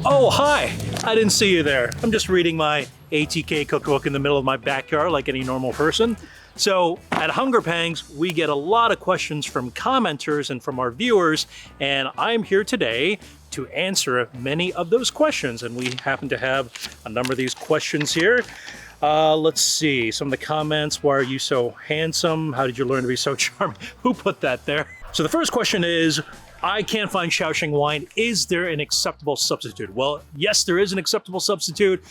Oh, hi! I didn't see you there. I'm just reading my ATK cookbook in the middle of my backyard like any normal person. So at Hunger Pangs, we get a lot of questions from commenters and from our viewers, and I'm here today to answer many of those questions. And we happen to have a number of these questions here. Let's see, some of the comments. Why are you so handsome? How did you learn to be so charming? Who put that there? So the first question is, I can't find Shaoxing wine. Is there an acceptable substitute? Well, yes, there is an acceptable substitute.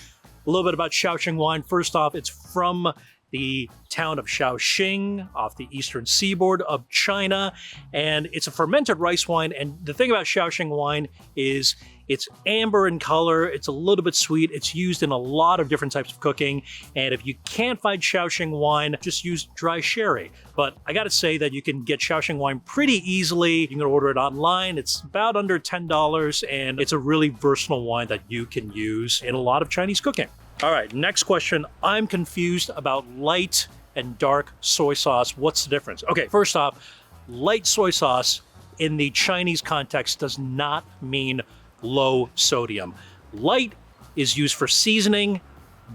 A little bit about Shaoxing wine. First off, it's from the town of Shaoxing off the eastern seaboard of China, and it's a fermented rice wine. And the thing about Shaoxing wine is it's amber in color, it's a little bit sweet, it's used in a lot of different types of cooking, and if you can't find Shaoxing wine, just use dry sherry. But I gotta say that you can get Shaoxing wine pretty easily. You can order it online, it's about under $10, and it's a really versatile wine that you can use in a lot of Chinese cooking. All right, next question. I'm confused about light and dark soy sauce. What's the difference? Okay, first off, light soy sauce in the Chinese context does not mean low sodium. Light is used for seasoning.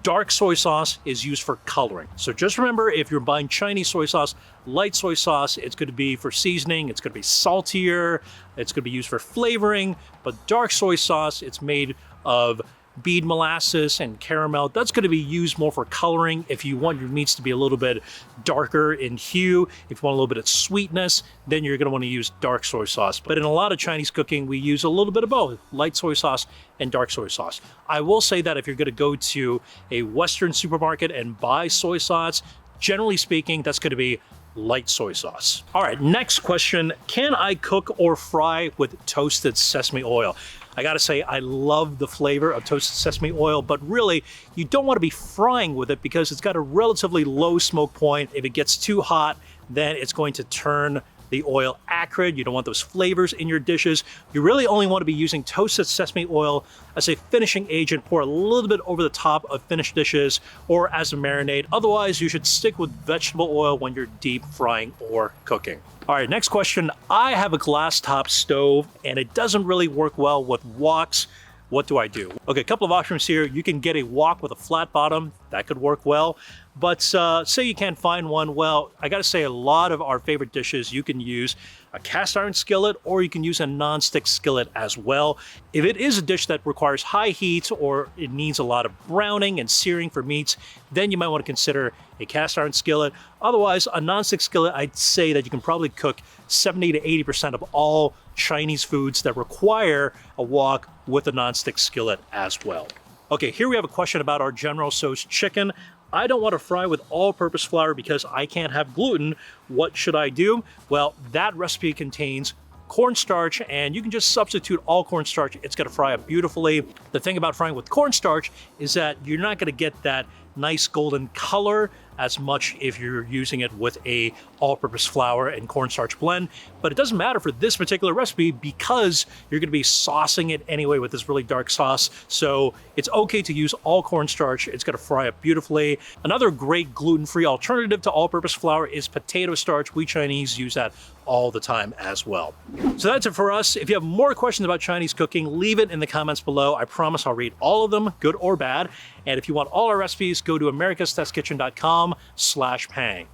Dark soy sauce is used for coloring. So just remember, if you're buying Chinese soy sauce, light soy sauce, it's going to be for seasoning, it's going to be saltier, it's going to be used for flavoring. But dark soy sauce, it's made of bead molasses and caramel. That's going to be used more for coloring. If you want your meats to be a little bit darker in hue, if you want a little bit of sweetness, then you're going to want to use dark soy sauce. But in a lot of Chinese cooking, we use a little bit of both, light soy sauce and dark soy sauce. I will say that if you're going to go to a Western supermarket and buy soy sauce, generally speaking, that's going to be light soy sauce. All right, next question. Can I cook or fry with toasted sesame oil? I gotta say, I love the flavor of toasted sesame oil, but really, you don't want to be frying with it because it's got a relatively low smoke point. If it gets too hot, then it's going to turn the oil acrid. You don't want those flavors in your dishes. You really only want to be using toasted sesame oil as a finishing agent. Pour a little bit over the top of finished dishes or as a marinade. Otherwise, you should stick with vegetable oil when you're deep frying or cooking. All right, next question. I have a glass top stove and it doesn't really work well with woks. What do I do? Okay, a couple of options here. You can get a wok with a flat bottom. That could work well. But say you can't find one, well, I gotta say a lot of our favorite dishes, you can use a cast iron skillet or you can use a non-stick skillet as well. If it is a dish that requires high heat or it needs a lot of browning and searing for meats, then you might want to consider a cast iron skillet. Otherwise, a non-stick skillet, I'd say that you can probably cook 70 to 80% of all Chinese foods that require a wok with a non-stick skillet as well. Okay, here we have a question about our General Tso's chicken. I don't want to fry with all-purpose flour because I can't have gluten. What should I do? Well, that recipe contains cornstarch, and you can just substitute all cornstarch. It's going to fry up beautifully. The thing about frying with cornstarch is that you're not going to get that nice golden color as much if you're using it with a all-purpose flour and cornstarch blend. But it doesn't matter for this particular recipe because you're going to be saucing it anyway with this really dark sauce. So it's okay to use all cornstarch. It's going to fry up beautifully. Another great gluten-free alternative to all-purpose flour is potato starch. We Chinese use that all the time as well. So that's it for us. If you have more questions about Chinese cooking, leave it in the comments below. I promise I'll read all of them, good or bad. And if you want all our recipes, go to americastestkitchen.com/pang.